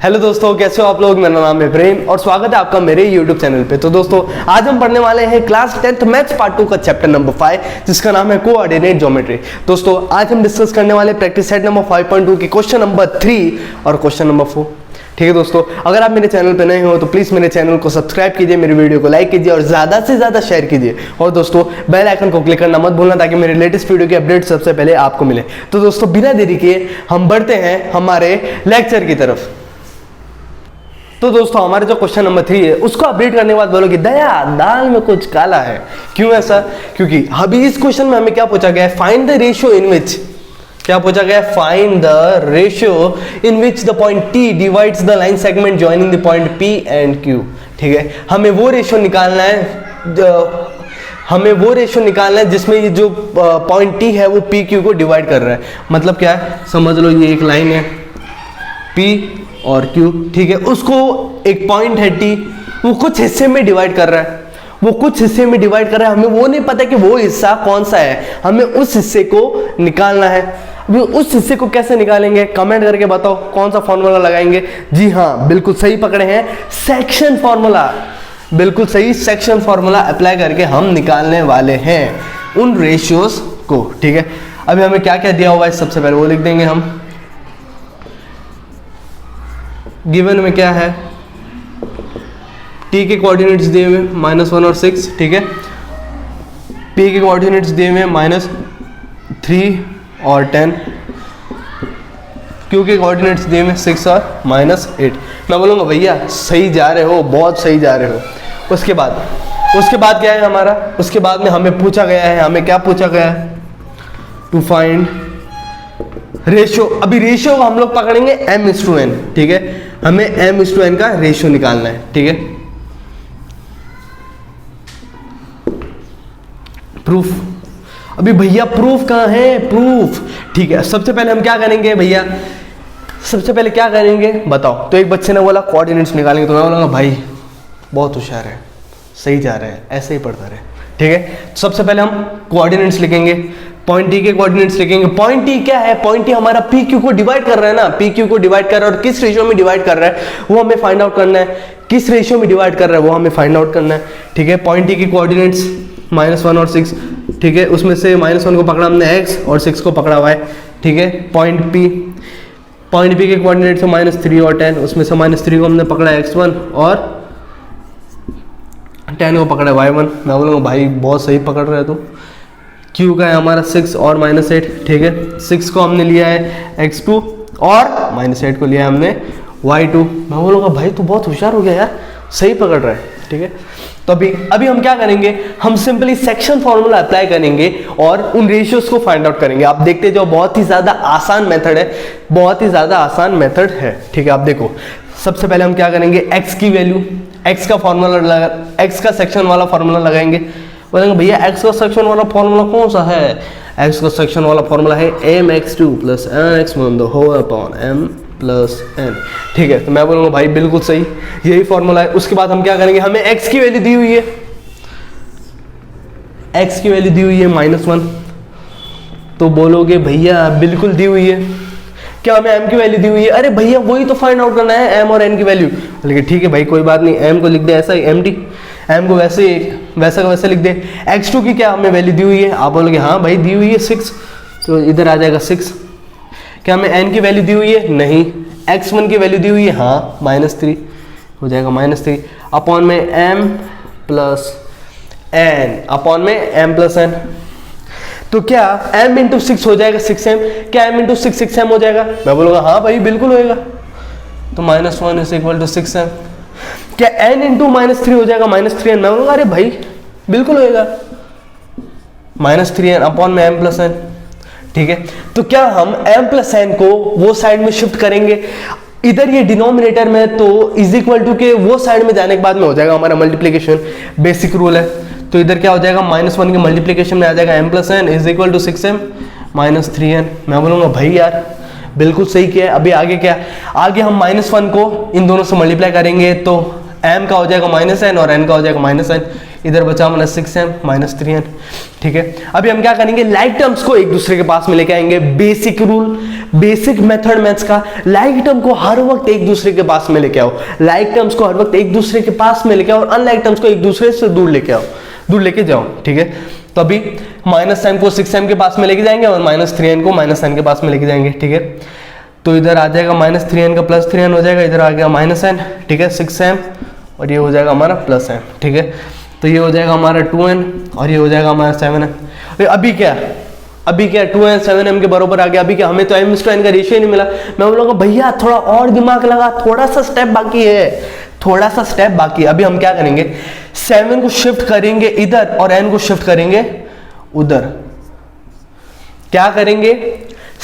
Hello दोस्तों, कैसे हो आप लोग। मेरा नाम है प्रेम और स्वागत है आपका मेरे YouTube चैनल पे। तो दोस्तों, आज हम पढ़ने वाले हैं क्लास 10th मैथ्स पार्ट 2 का चैप्टर नंबर 5, जिसका नाम है कोऑर्डिनेट ज्योमेट्री। दोस्तों, आज हम डिस्कस करने वाले प्रैक्टिस सेट नंबर 5.2 के क्वेश्चन नंबर 3 और क्वेश्चन नंबर 4। ठीक है दोस्तों, अगर आप मेरे चैनल पे नए हो तो प्लीज़ मेरे चैनल को सब्सक्राइब कीजिए, मेरी वीडियो को लाइक कीजिए और ज़्यादा से ज़्यादा शेयर कीजिए। और दोस्तों, बेल आइकन को क्लिक करना मत भूलना ताकि मेरे लेटेस्ट वीडियो के अपडेट सबसे पहले आपको मिले। तो दोस्तों, बिना देरी के हम बढ़ते हैं हमारे लेक्चर की तरफ। तो दोस्तों, हमारे जो क्वेश्चन नंबर 3 है उसको अपडेट करने के बाद बोलोगे दया दाल में कुछ काला है। क्यों ऐसा? क्योंकि अभी इस क्वेश्चन में हमें क्या पूछा गया है, फाइंड द रेशियो इन विच, क्या पूछा गया है, find the ratio in which the point T divides the line segment joining the point P and Q। ठीक है, हमें वो रेशियो निकालना है, जिसमें ये जो पॉइंट T है वो PQ को डिवाइड कर रहा है। मतलब क्या है, समझ लो ये एक लाइन है P और Q, ठीक है, उसको एक पॉइंट है T, वो कुछ हिस्से में डिवाइड कर रहा है, हमें वो नहीं पता कि वो हिस्सा कौन सा है, हमें उस हिस्से को निकालना है। अभी उस हिस्से को कैसे निकालेंगे, कमेंट करके बताओ कौन सा फॉर्मूला लगाएंगे। जी हाँ, बिल्कुल सही पकड़े हैं, सेक्शन फॉर्मूला। बिल्कुल सही, सेक्शन फॉर्मूला अप्लाई करके हम निकालने वाले हैं उन रेशियोज को। ठीक है, अभी हमें क्या क्या दिया हुआ है सबसे पहले वो लिख देंगे हम। गिवन में क्या है, T के कोऑर्डिनेट्स दिए हुए -1 और 6, ठीक है, P के कोऑर्डिनेट्स दिए हुए -3 और 10, Q के कोऑर्डिनेट्स दिए हुए 6 और -8। मैं बोलूँगा भैया सही जा रहे हो, बहुत सही जा रहे हो। उसके बाद क्या है हमारा, उसके बाद में हमें पूछा गया है, हमें क्या पूछा गया है, टू फाइंड रेशियो। अभी रेशियो को हम लोग पकड़ेंगे m/n, ठीक है, हमें m/n का रेशियो निकालना है। ठीक है, प्रूफ। अभी भैया प्रूफ कहाँ है, प्रूफ। ठीक है, सबसे पहले हम क्या करेंगे भैया, बताओ। तो एक बच्चे ने बोला कोऑर्डिनेट्स निकालेंगे, तो मैं बोलूँगा भाई बहुत होशियार है, सही जा रहे हैं, ऐसे ही पढ़ता रहे। ठीक है, सबसे पहले हम कोऑर्डिनेट्स लिखेंगे, पॉइंट T के कोऑर्डिनेट्स लिखेंगे। पॉइंट T क्या है, पॉइंट T हमारा PQ को डिवाइड कर रहा है ना, PQ को डिवाइड कर रहा है, और किस रेशियो में डिवाइड कर रहा है वो हमें फाइंड आउट करना है, किस रेशियो में डिवाइड कर रहा है वो हमें फाइंड आउट करना है। ठीक है, पॉइंट T के कोऑर्डिनेट्स -1 और 6, ठीक है, उसमें से -1 को पकड़ा हमने x और 6 को पकड़ा y। ठीक है, पॉइंट P के कोऑर्डिनेट्स -3 और 10, उसमें से -3 को हमने पकड़ा x1 और 10 को पकड़ा y1। मैं बोलूँगा भाई बहुत सही पकड़ रहे हो। Q का है हमारा 6 और -8, ठीक है, 6 को हमने लिया है x2 और -8 को लिया है हमने y2। मैं बोलूँगा भाई तू बहुत होशियार हो गया यार, सही पकड़ रहा है। ठीक है, तो अभी हम क्या करेंगे, हम सिंपली सेक्शन फॉर्मूला अप्लाई करेंगे और उन रेशियोज को फाइंड आउट करेंगे। आप देखते जाओ, बहुत ही ज़्यादा आसान मेथड है। ठीक है, आप देखो, सबसे पहले हम क्या करेंगे, x की वैल्यू, x का सेक्शन वाला फॉर्मूला लगाएंगे। बोलेंगे भैया x का सेक्शन वाला फॉर्मूला कौन सा है, x का सेक्शन वाला फॉर्मूला है mx2 + mx1/m + n। ठीक है, तो मैं बोलूँगा भाई बिल्कुल सही, यही फॉर्मूला है। उसके बाद हम क्या करेंगे, हमें x की वैल्यू दी हुई है, -1, तो बोलोगे भैया बिल्कुल दी हुई है। क्या हमें m की वैल्यू दी हुई है, अरे भैया वही तो फाइंड आउट करना है, m और n की वैल्यू। बोलेंगे ठीक है भाई कोई बात नहीं, m को लिख दे ऐसा ही empty, m को वैसा का वैसा लिख दे। x2 की क्या हमें वैल्यू दी हुई है, आप बोलोगे हाँ भाई दी हुई है 6, तो इधर आ जाएगा 6। क्या हमें n की वैल्यू दी हुई है, नहीं। x1 की वैल्यू दी हुई है, हाँ, -3 हो जाएगा, -3 अपॉन में m + n, तो क्या m × 6 हो जाएगा 6m, क्या m × 6 6m हो जाएगा। मैं बोलूँगा हाँ भाई बिल्कुल होएगा, तो -1 = 6m। क्या n × -3 हो जाएगा -3n, मैं बोलूँगा अरे भाई बिल्कुल होएगा, -3n अपॉन में m + n। ठीक है, तो क्या हम m + n को वो साइड में शिफ्ट करेंगे, इधर ये डिनोमिनेटर में, तो = के वो साइड में जाने के बाद में हो जाएगा हमारा मल्टीप्लिकेशन, बेसिक रूल है। तो इधर क्या हो जाएगा, -1 के मल्टीप्लिकेशन में आ जाएगा m + n = 6m -3n। मैं बोलूँगा भाई यार बिल्कुल सही किया है। अभी आगे क्या, आगे हम -1 को इन दोनों से मल्टीप्लाई करेंगे, तो m का हो जाएगा -n और n का हो जाएगा -n। इधर बचा हमारा 6m माइनस 3n, ठीक है। अभी हम क्या करेंगे, लाइक टर्म्स को एक दूसरे के पास में लेके आएंगे। Basic rule, basic method maths का, लाइक टर्म को हर वक्त एक दूसरे के पास में लेके आओ। लाइक टर्म्स को हर वक्त एक दूसरे के पास में लेके आओ और अनलाइक टर्म्स को एक दूसरे से दूर लेके आओ, दूर लेके जाओ, ठीक है। तो अभी माइनस m को 6m के पास में लेके जाएंगे और माइनस 3n को माइनस n के पास में लेके जाएंगे, ठीक है। तो इधर आ जाएगा माइनस 3n का प्लस 3n हो जाएगा, इधर आ गया माइनस n, ठीक है, 6m और ये हो जाएगा हमारा प्लस m, ठीक है। तो ये हो जाएगा हमारा 2n और ये हो जाएगा हमारा 7m। अभी क्या 2n 7m के बराबर आ गया। अभी क्या, हमें तो m/n का रेशियो नहीं मिला। मैं बोलूँगा भैया थोड़ा और दिमाग लगा, थोड़ा सा स्टेप बाकी है, थोड़ा सा स्टेप बाकी। अभी हम क्या करेंगे, 7 को शिफ्ट करेंगे इधर और n को शिफ्ट करेंगे उधर। क्या करेंगे,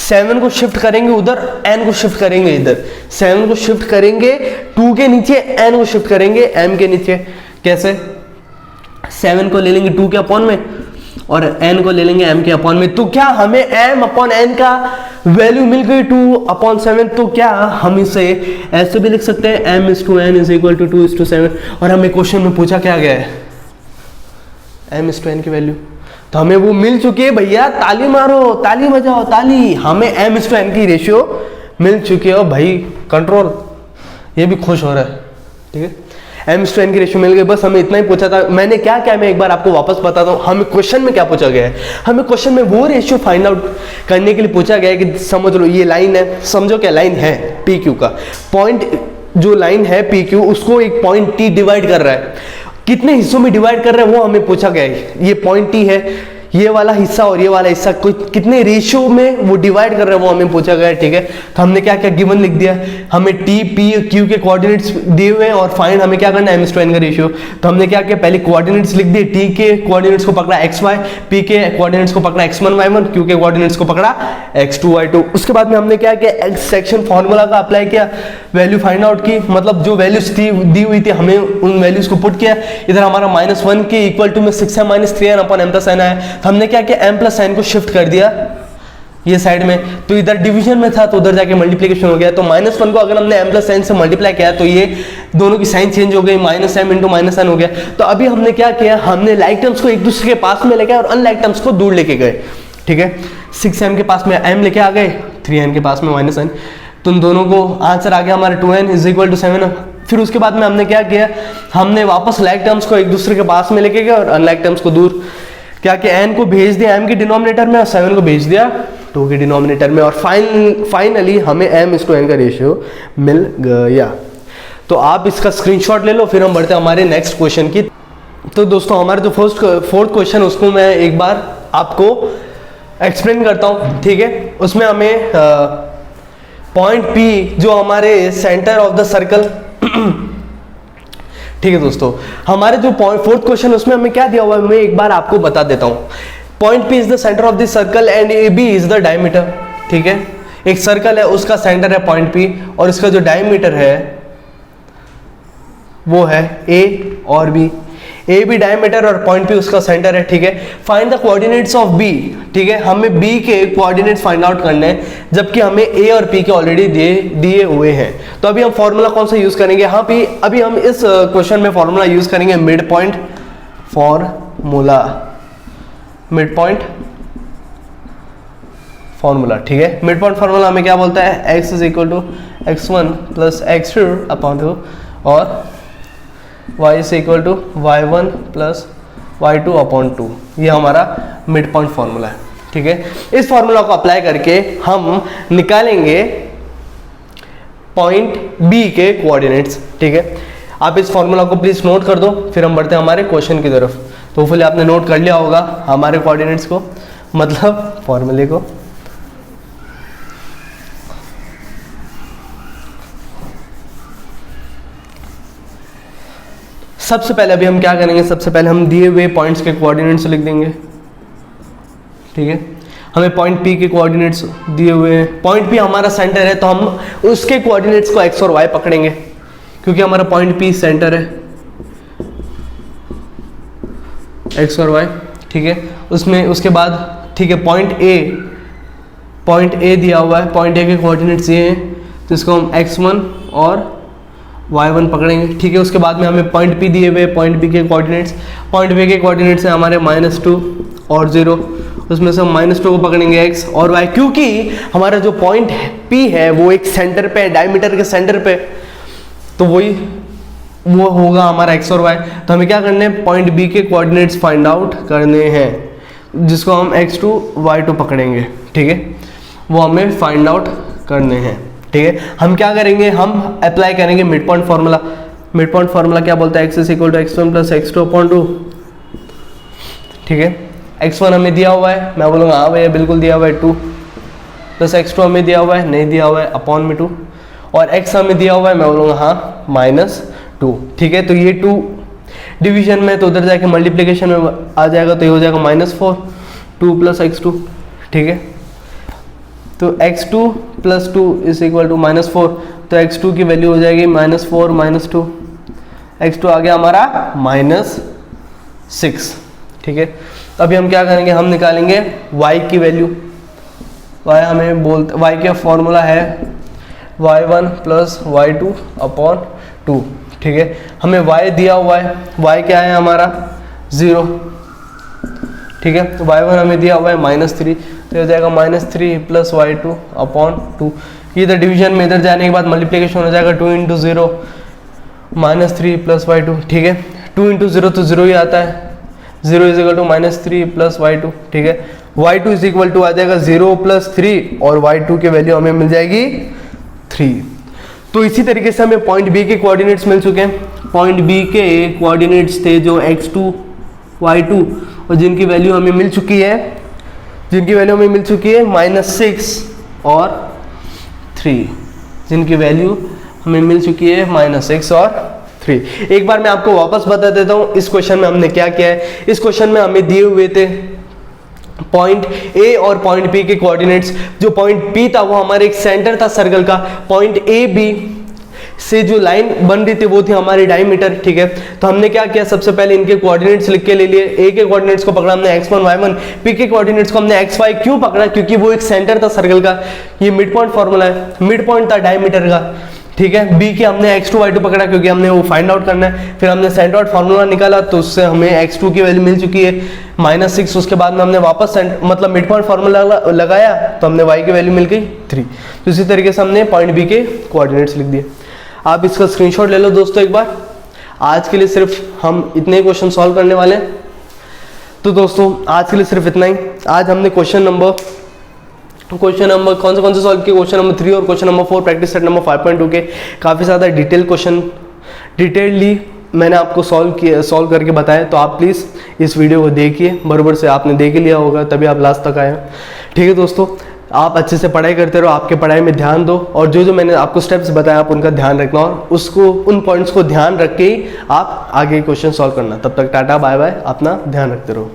7 को शिफ्ट करेंगे उधर, n को शिफ्ट करेंगे इधर। 7 को शिफ्ट करेंगे 2 के नीचे, n को शिफ्ट करेंगे m के नीचे। कैसे, 7 को ले लेंगे 2 के अपॉन में और n को ले लेंगे m के अपॉन में। तो क्या हमें m अपॉन n का वैल्यू मिल गई 2/7। तो क्या हम इसे ऐसे भी लिख सकते हैं m/n इज इक्वल टू 2:7। और हमें क्वेश्चन में पूछा क्या गया है, m/n की वैल्यू, तो हमें वो मिल चुकी है भैया। ताली मारो, ताली बजाओ, ताली। हमें m/n की रेशियो मिल चुकी है भाई। कंट्रोल, ये भी खुश हो रहा है, ठीक है। m/n की रेशियो मिल गई, बस हमें इतना ही पूछा था। मैंने क्या क्या, मैं एक बार आपको वापस बताता हूँ। हमें क्वेश्चन में क्या पूछा गया है, हमें क्वेश्चन में वो रेशियो फाइंड आउट करने के लिए पूछा गया है कि समझ लो ये लाइन है, समझो क्या लाइन है PQ का पॉइंट, जो लाइन है PQ उसको एक पॉइंट T डिवाइड कर रहा है, कितने हिस्सों में डिवाइड कर रहा है वो हमें पूछा गया है। ये पॉइंट T है, ये वाला हिस्सा और ये वाला हिस्सा कितने रेशियो में वो डिवाइड कर रहे हैं वो हमें पूछा गया है, ठीक है। तो हमने क्या क्या गिवन लिख दिया, हमें T P Q के कोऑर्डिनेट्स दिए हुए हैं और फाइंड हमें क्या करना है m/n का रेशियो। तो हमने क्या किया, पहले कोऑर्डिनेट्स लिख दिए। T के कोऑर्डिनेट्स को पकड़ा xy, P के कोऑर्डिनेट्स को पकड़ा x1 y1, Q के कोऑर्डिनेट्स को पकड़ा x2 y2। उसके बाद में हमने क्या किया, x सेक्शन फॉर्मूला का अप्लाई किया, वैल्यू फाइंड आउट की, मतलब जो वैल्यूज दी हुई थी हमें उन वैल्यूज को पुट किया। इधर हमारा -1 के इक्वल टू में 6m - 3n upon m + n आया। हमने क्या किया, m + n को शिफ्ट कर दिया ये साइड में, तो इधर डिवीजन में था तो उधर जाके मल्टीप्लिकेशन हो गया। तो -1 को अगर हमने m + n से मल्टीप्लाई किया तो ये दोनों की साइन चेंज हो गई, -m × -n हो गया। तो अभी हमने क्या किया, हमने लाइक टर्म्स को एक दूसरे के पास में लेके और अनलाइक टर्म्स को दूर लेके गए, ठीक है। 6m के पास में m लेके आ गए, 3n के पास में -n, तो उन दोनों को आंसर आ गया हमारा 2n = 7। फिर उसके बाद में हमने क्या किया, हमने वापस लाइक टर्म्स को एक दूसरे के पास में लेके गए और अनलाइक टर्म्स को दूर। क्या कि n को भेज दिया m के डिनोमिनेटर में और 7 को भेज दिया 2 के डिनोमिनेटर में, और फाइनली हमें m/n का रेशियो मिल गया। तो आप इसका स्क्रीनशॉट ले लो, फिर हम बढ़ते हैं हमारे नेक्स्ट क्वेश्चन की। तो दोस्तों हमारे जो फोर्थ क्वेश्चन उसको मैं एक बार आपको एक्सप्लेन करता हूँ, ठीक है। उसमें हमें पॉइंट P जो हमारे सेंटर ऑफ द सर्कल, ठीक है दोस्तों, हमारे जो फोर्थ क्वेश्चन उसमें हमें क्या दिया हुआ है मैं एक बार आपको बता देता हूँ। Point P is the centre of the circle and AB is the diameter, ठीक है। एक सर्कल है, उसका सेंटर है पॉइंट P और इसका जो डायमीटर है वो है A और B। AB डायमीटर और पॉइंट P उसका सेंटर है, ठीक है। Find the coordinates of B, ठीक है। हमें B के कोऑर्डिनेट्स फाइंड आउट करने हैं, जबकि हमें A और P के ऑलरेडी दिए हुए हैं। तो अभी हम फॉर्मूला कौन सा यूज करेंगे, हाँ अभी हम इस क्वेश्चन में फॉर्मूला यूज करेंगे mid point formula, mid point formula, ठीक है। मिड पॉइंट फॉर्मूला हमें क्या बोलता है, x = x1 + x2 अपॉन 2 और y = y1 + y2 अपॉन 2। ये हमारा मिड पॉइंट फॉर्मूला है, ठीक है। इस फॉर्मूला को अप्लाई करके हम निकालेंगे पॉइंट B के कोऑर्डिनेट्स, ठीक है। आप इस फॉर्मूला को प्लीज नोट कर दो, फिर हम बढ़ते हैं हमारे क्वेश्चन की तरफ। तो होपफुली आपने नोट कर लिया होगा हमारे कोऑर्डिनेट्स को, मतलब फॉर्मूले को। सबसे पहले अभी हम क्या करेंगे, सबसे पहले हम दिए हुए पॉइंट्स के कोऑर्डिनेट्स लिख देंगे, ठीक है। हमें पॉइंट P के कोऑर्डिनेट्स दिए हुए हैं। पॉइंट P हमारा सेंटर है तो हम उसके कोऑर्डिनेट्स को x और y पकड़ेंगे, क्योंकि हमारा पॉइंट P सेंटर है, x और y, ठीक है। उसमें उसके बाद, ठीक है, पॉइंट A दिया हुआ है, पॉइंट A के कोऑर्डिनेट्स ये हैं, तो इसको हम x1 और y1 पकड़ेंगे, ठीक है। उसके बाद में हमें पॉइंट P दिए हुए, पॉइंट P के कोऑर्डिनेट्स, पॉइंट P के कोऑर्डिनेट्स हैं हमारे -2 और 0, उसमें से हम -2 को पकड़ेंगे x और y, क्योंकि हमारा जो पॉइंट P है वो एक सेंटर पे है, डायमीटर के सेंटर पे, तो वो होगा हमारा x और y। तो हमें क्या करने हैं, पॉइंट B के कोऑर्डिनेट्स फाइंड आउट करने हैं, जिसको हम x2 y2 पकड़ेंगे, ठीक है, वो हमें फाइंड आउट करने हैं, ठीक है। हम क्या करेंगे, हम अप्लाई करेंगे mid point formula. Mid point formula क्या बोलता है, x = x1 + x2/2, ठीक है। x1 हमें दिया हुआ है, मैं बोलूँगा हाँ भैया बिल्कुल दिया हुआ है, 2 + x2 हमें दिया हुआ है, नहीं दिया हुआ है, /2, और x हमें दिया हुआ है, मैं बोलूँगा हाँ -2, ठीक है। तो ये 2 डिवीजन में, तो उधर जाके मल्टीप्लिकेशन में आ जाएगा, तो ये हो जाएगा -4, 2 + x2, ठीक है। तो x2 + 2 = -4, तो x2 की वैल्यू हो जाएगी -4 - 2, x2 आ गया हमारा -6, ठीक है। अभी हम क्या करेंगे, हम निकालेंगे y की वैल्यू। y हमें बोलते, y का फॉर्मूला है y1 + y2/2, ठीक है। हमें y दिया हुआ है, y क्या है हमारा 0, ठीक है। तो y1 हमें दिया हुआ है -3, तो हो जाएगा -3 + y2/2। ये इधर डिवीजन में, इधर जाने के बाद मल्टीप्लिकेशन हो जाएगा, 2 × 0 -3 + y2, ठीक है। 2 × 0 तो 0 ही आता है, 0 = -3 + y2, ठीक है। y2 = आ जाएगा 0 + 3, और y2 की वैल्यू हमें मिल जाएगी 3। तो इसी तरीके से हमें पॉइंट B के कोऑर्डिनेट्स मिल चुके हैं। पॉइंट B के कोऑर्डिनेट्स थे जो x2 y2, और जिनकी वैल्यू हमें मिल चुकी है, -6 और 3, जिनकी वैल्यू हमें मिल चुकी है -6 और 3। एक बार मैं आपको वापस बता देता हूँ इस क्वेश्चन में हमने क्या किया है। इस क्वेश्चन में हमें दिए हुए थे पॉइंट A और पॉइंट B के कोऑर्डिनेट्स। जो पॉइंट P था वो हमारे एक सेंटर था सर्कल का, पॉइंट AB से जो लाइन बन रही थी वो थी हमारी डायमीटर, ठीक है। तो हमने क्या किया, सबसे पहले इनके कोऑर्डिनेट्स लिख के ले लिए। A के कोऑर्डिनेट्स को पकड़ा हमने x1 y1, P के कोऑर्डिनेट्स को हमने xy क्यों पकड़ा, क्योंकि वो एक सेंटर था सर्कल का। ये मिड पॉइंट फार्मूला है, मिड पॉइंट था डायमीटर का, ठीक है। B के हमने x2 y2 पकड़ा क्योंकि हमने वो फाइंड आउट करना है। फिर हमने सेंटर आउट फार्मूला निकाला, तो उससे हमें x2 की वैल्यू मिल चुकी है -6। उसके बाद में हमने वापस मतलब मिड पॉइंट फार्मूला लगाया, तो हमने y की वैल्यू मिल गई 3। तो इसी तरीके से हमने पॉइंट B के कोऑर्डिनेट्स लिख दिए। आप इसका स्क्रीनशॉट ले लो दोस्तों एक बार। आज के लिए सिर्फ हम इतने क्वेश्चन सॉल्व करने वाले हैं। तो दोस्तों आज के लिए सिर्फ इतना ही। आज हमने क्वेश्चन नंबर कौन से सॉल्व किए, क्वेश्चन नंबर 3 और question number 4 practice set number 5.2 के काफ़ी ज़्यादा डिटेलली मैंने आपको सॉल्व करके बताया। तो आप प्लीज़ इस वीडियो को देखिए, बराबर से आपने देख लिया होगा तभी आप लास्ट तक आए हो, ठीक है दोस्तों। आप अच्छे से पढ़ाई करते रहो, आपके पढ़ाई में ध्यान दो, और जो मैंने आपको स्टेप्स बताया आप उनका ध्यान रखना, और उन पॉइंट्स को ध्यान रख के ही आप आगे क्वेश्चन सॉल्व करना। तब तक टाटा बाय बाय, अपना ध्यान रखते रहो।